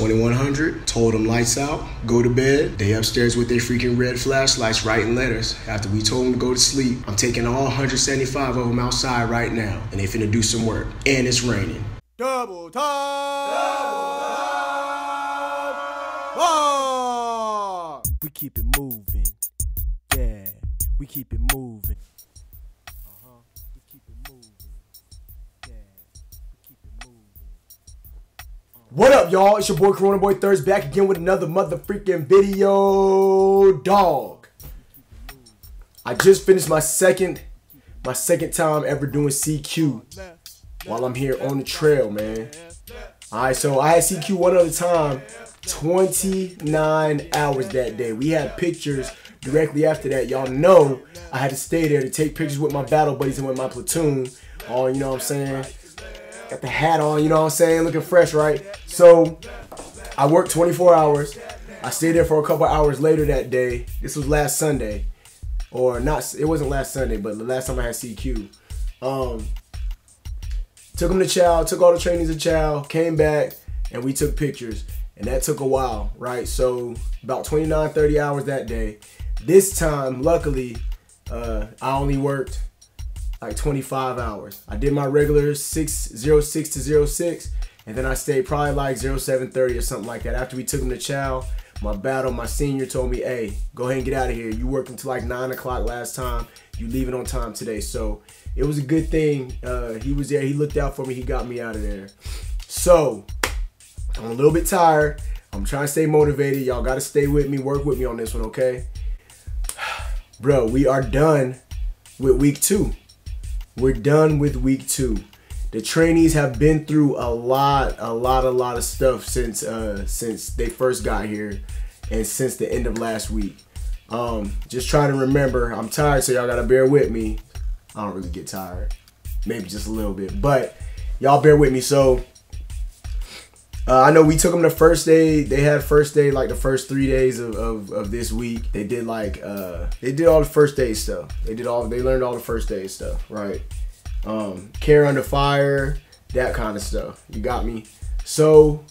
2100, told them lights out, go to bed. They upstairs with their freaking red flashlights writing letters. After we told them to go to sleep, I'm taking all 175 of them outside right now, and they finna do some work. And it's raining. Double time! Double time! Oh! We keep it moving. Yeah, we keep it moving. We keep it moving. Yeah, we keep it moving. What up, y'all? It's your boy Corona Boy Thirds back again with another motherfreaking video, dog. I just finished my second time ever doing CQ while I'm here on the trail, man. Alright, so I had CQ one other time, 29 hours that day. We had pictures directly after that. Y'all know I had to stay there to take pictures with my battle buddies and with my platoon. Oh, you know what I'm saying? Got the hat on, you know what I'm saying? Looking fresh, right? So I worked 24 hours. I stayed there for a couple hours later that day. This was last Sunday. Or not, it wasn't last Sunday, but the last time I had CQ. Took them to chow, took all the trainees to chow, came back, and we took pictures. And that took a while, right? So about 29, 30 hours that day. This time, luckily, I only worked like 25 hours. I did my regular 06 to 06, and then I stayed probably like 07:30 or something like that. After we took him to chow, my senior told me, hey, go ahead and get out of here. You worked until like 9 o'clock last time. You leaving on time today. So it was a good thing. He was there. He looked out for me. He got me out of there. So I'm a little bit tired. I'm trying to stay motivated. Y'all got to stay with me. Work with me on this one, okay? Bro, we are done with week 2. We're done with week 2. The trainees have been through a lot of stuff since they first got here and since the end of last week. Just trying to remember. I'm tired, so y'all gotta bear with me. I don't really get tired, maybe just a little bit, but y'all bear with me. So I know we took them the first day. They had first day like the first 3 days of this week. They did like they did all the first day stuff. They learned all the first day stuff, right? Care under fire, that kind of stuff. You got me? So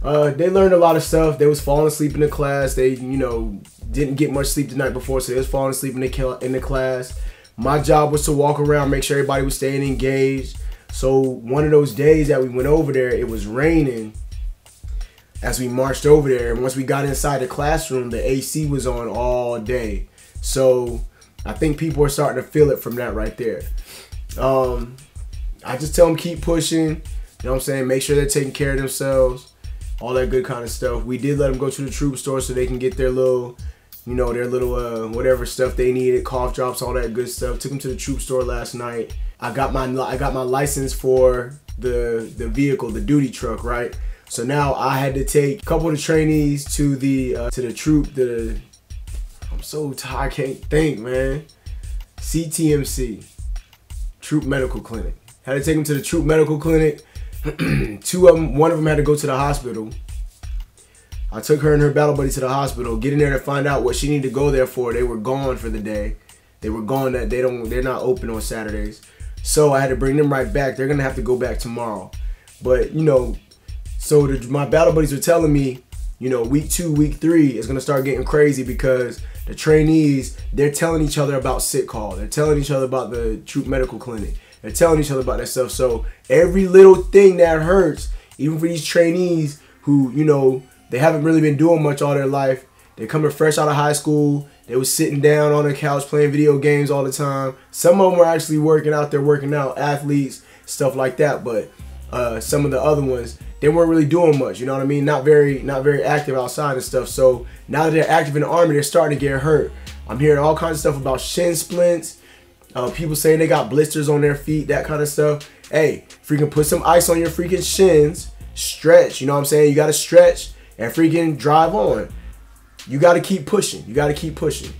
they learned a lot of stuff. They was falling asleep in the class. They, you know, didn't get much sleep the night before, so they was falling asleep in the class. My job was to walk around, make sure everybody was staying engaged. So one of those days that we went over there, it was raining as we marched over there. And once we got inside the classroom, the AC was on all day. So I think people are starting to feel it from that right there. I just tell them keep pushing. You know what I'm saying? Make sure they're taking care of themselves. All that good kind of stuff. We did let them go to the troop store so they can get their little, you know, whatever stuff they needed, cough drops, all that good stuff. Took them to the troop store last night. I got my license for the vehicle, the duty truck, right? So now I had to take a couple of the trainees to the troop. I'm so tired, I can't think, man. CTMC, Troop Medical Clinic. Had to take them to the Troop Medical Clinic. One of them had to go to the hospital. I took her and her battle buddy to the hospital, getting there to find out what she needed to go there for. They were gone for the day. They were gone that they're not open on Saturdays. So I had to bring them right back. They're gonna have to go back tomorrow. But you know, so my battle buddies were telling me, you know, week 2, week 3 is gonna start getting crazy because the trainees, they're telling each other about sick call. They're telling each other about the Troop Medical Clinic. They're telling each other about that stuff. So every little thing that hurts, even for these trainees who, you know, they haven't really been doing much all their life. They're coming fresh out of high school. They was sitting down on their couch playing video games all the time. Some of them were actually working out there, working out, athletes, stuff like that. But some of the other ones, they weren't really doing much. You know what I mean? Not very active outside and stuff. So now that they're active in the Army, they're starting to get hurt. I'm hearing all kinds of stuff about shin splints. People saying they got blisters on their feet, that kind of stuff. Hey, freaking put some ice on your freaking shins. Stretch, you know what I'm saying? You got to stretch and freaking drive on. You got to keep pushing. You got to keep pushing.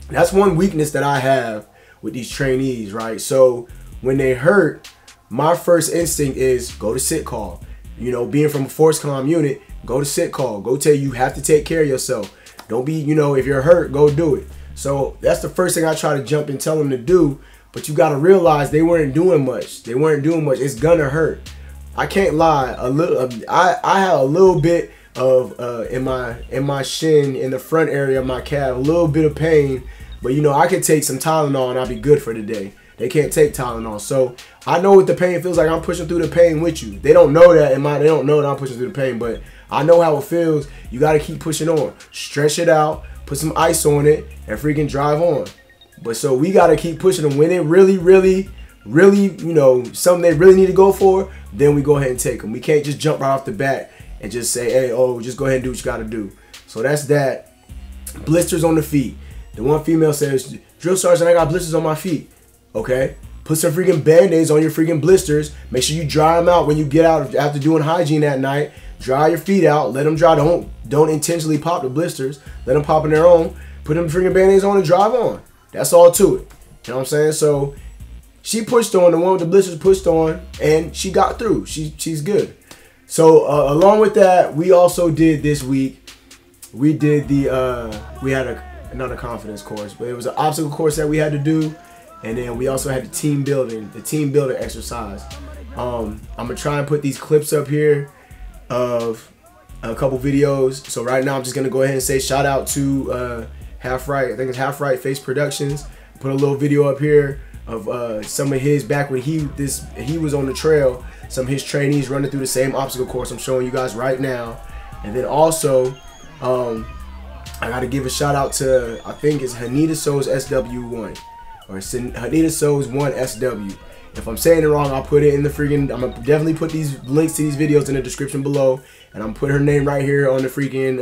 That's one weakness that I have with these trainees, right? So when they hurt, my first instinct is go to sit call. You know, being from a force comm unit, go to sit call. Go tell you have to take care of yourself. Don't be, you know, if you're hurt, go do it. So that's the first thing I try to jump and tell them to do. But you got to realize they weren't doing much. They weren't doing much. It's gonna hurt. I can't lie, a little. I had a little bit of in my shin, in the front area of my calf, a little bit of pain. But you know, I could take some Tylenol and I'll be good for the day. They can't take Tylenol, so I know what the pain feels like. I'm pushing through the pain with you. They don't know that they don't know that I'm pushing through the pain, but I know how it feels. You got to keep pushing on. Stretch it out, put some ice on it, and freaking drive on. But so we got to keep pushing them. When it really, you know, something they really need to go for, then we go ahead and take them. We can't just jump right off the bat and just say, hey, oh, just go ahead and do what you got to do. So that's that. Blisters on the feet. The one female says, Drill Sergeant, I got blisters on my feet. Okay, put some freaking Band-Aids on your freaking blisters. Make sure you dry them out when you get out after doing hygiene that night. Dry your feet out. Let them dry. Don't intentionally pop the blisters. Let them pop on their own. Put them freaking Band-Aids on and drive on. That's all to it. You know what I'm saying? So she pushed on, the one with the blisters pushed on, and she got through. She's good. So along with that, we also did this week. We did we had another confidence course, but it was an obstacle course that we had to do. And then we also had the team building exercise. I'm gonna try and put these clips up here of a couple videos. So right now I'm just gonna go ahead and say shout out to Half Right. I think it's Half Right Face Productions. Put a little video up here of some of his back when he was on the trail. Some of his trainees running through the same obstacle course I'm showing you guys right now. And then also I gotta give a shout out to, I think it's hinitasodes SW1. Or hinitasodes 1 SW. If I'm saying it wrong, I'll put it in the freaking. I'm gonna definitely put these links to these videos in the description below, and I'm put her name right here on the freaking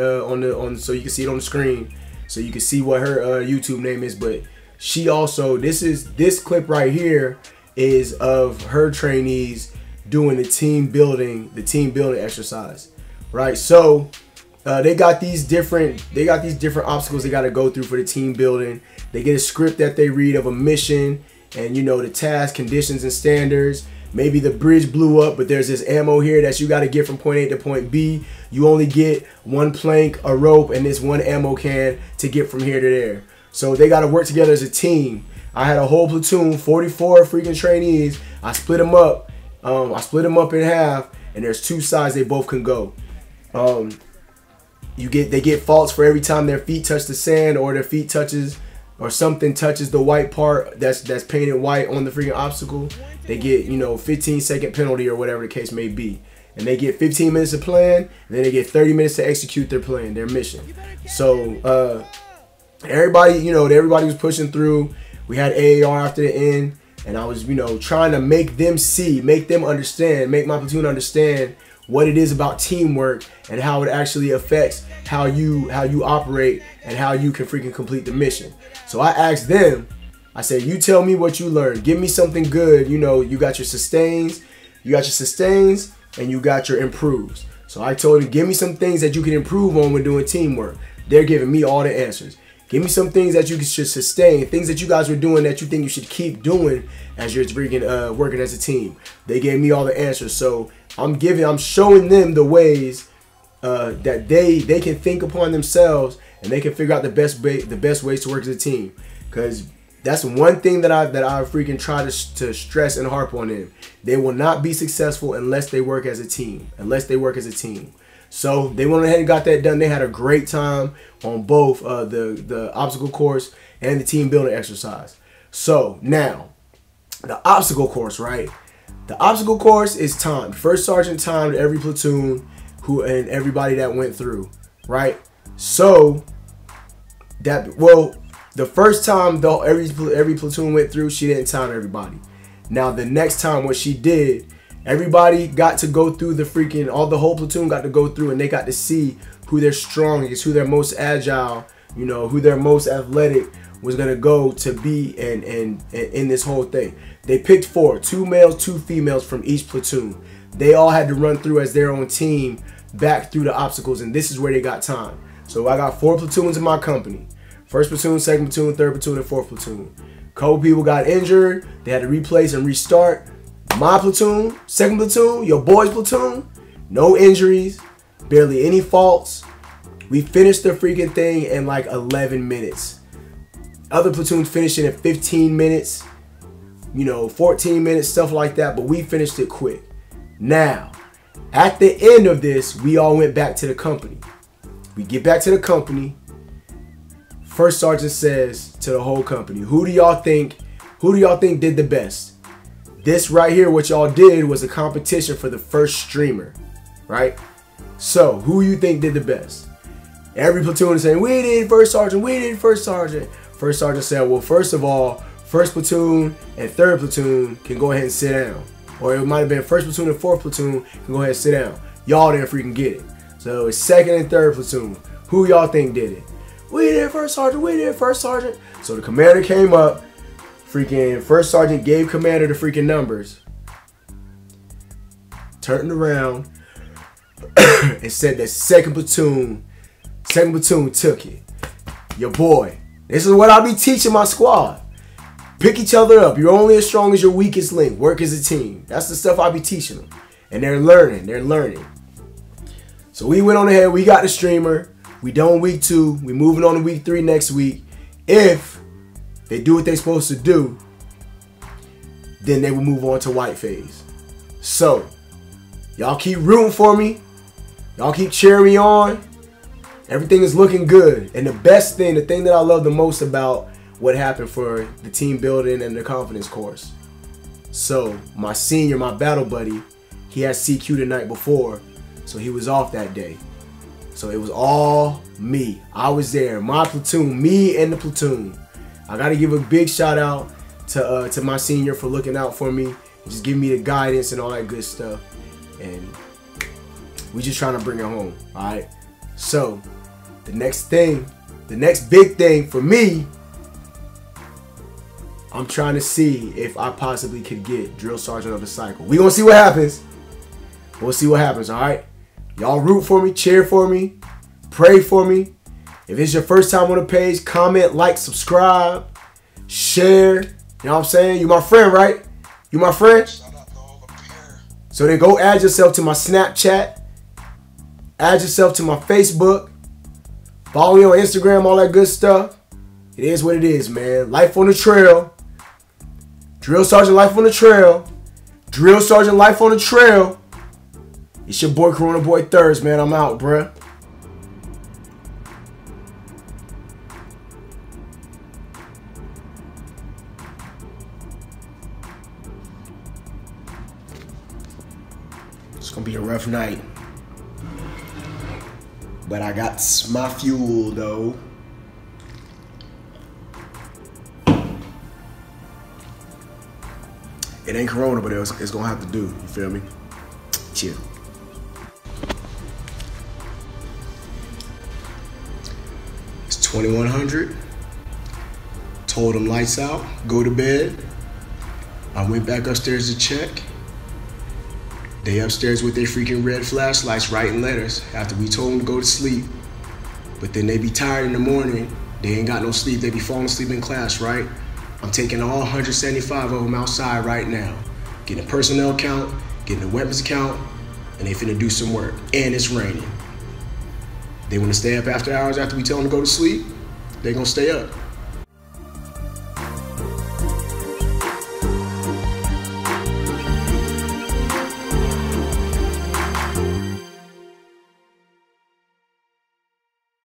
so you can see it on the screen, so you can see what her YouTube name is. But she also, this clip right here is of her trainees doing the team building exercise, right? So they got these different obstacles they got to go through for the team building. They get a script that they read of a mission, and you know, the task, conditions, and standards. Maybe the bridge blew up, but there's this ammo here that you got to get from point A to point B. You only get one plank, a rope, and this one ammo can to get from here to there. So they got to work together as a team. I had a whole platoon, 44 freaking trainees. I split them up. In half, and there's two sides they both can go. They get faults for every time their feet touch the sand, or their feet touches, or something touches the white part that's painted white on the freaking obstacle. They get, you know, 15-second penalty or whatever the case may be. And they get 15 minutes to plan, and then they get 30 minutes to execute their plan, their mission. So everybody was pushing through. We had AAR after the end, and I was, you know, trying to make them see, make them understand, make my platoon understand what it is about teamwork and how it actually affects how you operate and how you can freaking complete the mission. So I asked them, I said, you tell me what you learned. Give me something good. You know, you got your sustains, and you got your improves. So I told them, give me some things that you can improve on when doing teamwork. They're giving me all the answers. Give me some things that you should sustain, things that you guys were doing that you think you should keep doing as you're freaking working as a team. They gave me all the answers. So I'm showing them the ways that they can think upon themselves, and they can figure out the best ways to work as a team. Because that's one thing that I freaking try to stress and harp on them. They will not be successful unless they work as a team. So they went ahead and got that done. They had a great time on both the obstacle course and the team building exercise. So now, the obstacle course, right? The obstacle course is timed. First sergeant timed every platoon and everybody that went through, right? So the first time though every platoon went through, she didn't time everybody. Now the next time, what she did, everybody got to go through the whole platoon got to go through, and they got to see who their strongest, who their most agile, you know, who their most athletic was gonna go to be in this whole thing. They picked 4, 2 males, 2 females from each platoon. They all had to run through as their own team back through the obstacles, and this is where they got time. So I got 4 platoons in my company. First platoon, second platoon, third platoon, and fourth platoon. Couple people got injured. They had to replace and restart. My platoon, second platoon, your boys' platoon, no injuries, barely any faults. We finished the freaking thing in like 11 minutes. Other platoons finishing in 15 minutes, you know, 14 minutes, stuff like that, but we finished it quick. Now, at the end of this, we all went back to the company. We get back to the company. First sergeant says to the whole company, who do y'all think did the best? This right here, what y'all did was a competition for the first streamer, right? So, who you think did the best? Every platoon is saying, we did, first sergeant, we did, first sergeant. First sergeant said, well, first of all, first platoon and third platoon can go ahead and sit down. Or it might have been first platoon and fourth platoon can go ahead and sit down. Y'all didn't freaking get it. So it's second and third platoon. Who y'all think did it? We did, first sergeant, we did, first sergeant. So the commander came up, freaking first sergeant gave commander the freaking numbers, turned around and said that second platoon took it. Your boy. This is what I be teaching my squad. Pick each other up. You're only as strong as your weakest link. Work as a team. That's the stuff I be teaching them. And they're learning. So we went on ahead. We got the streamer. We done week 2. We moving on to week 3 next week. If they do what they're supposed to do, then they will move on to white phase. So, y'all keep rooting for me. Y'all keep cheering me on. Everything is looking good. And the thing that I love the most about what happened for the team building and the confidence course. So, my senior, my battle buddy, he had CQ the night before, so he was off that day. So it was all me. I was there, my platoon, me and the platoon. I gotta give a big shout out to my senior for looking out for me, and just giving me the guidance and all that good stuff. And we just trying to bring it home, all right? So the next big thing for me, I'm trying to see if I possibly could get drill sergeant of the cycle. We gonna see what happens. We'll see what happens, all right? Y'all root for me, cheer for me, pray for me. If it's your first time on the page, comment, like, subscribe, share. You know what I'm saying? You my friend, right? You my friend? So then go add yourself to my Snapchat. Add yourself to my Facebook. Follow me on Instagram, all that good stuff. It is what it is, man. Life on the trail. Drill Sergeant Life on the Trail. Drill Sergeant Life on the Trail. It's your boy, Corona Boy Thurs, man. I'm out, bruh. It's gonna be a rough night. But I got my fuel, though. It ain't Corona, but it's gonna have to do. You feel me? Chill. It's 2100. Told them lights out, go to bed. I went back upstairs to check. They upstairs with their freaking red flashlights writing letters after we told them to go to sleep. But then they be tired in the morning. They ain't got no sleep. They be falling asleep in class, right? I'm taking all 175 of them outside right now. Getting a personnel count, getting a weapons count, and they finna do some work. And it's raining. They wanna stay up after hours after we tell them to go to sleep, they gonna stay up.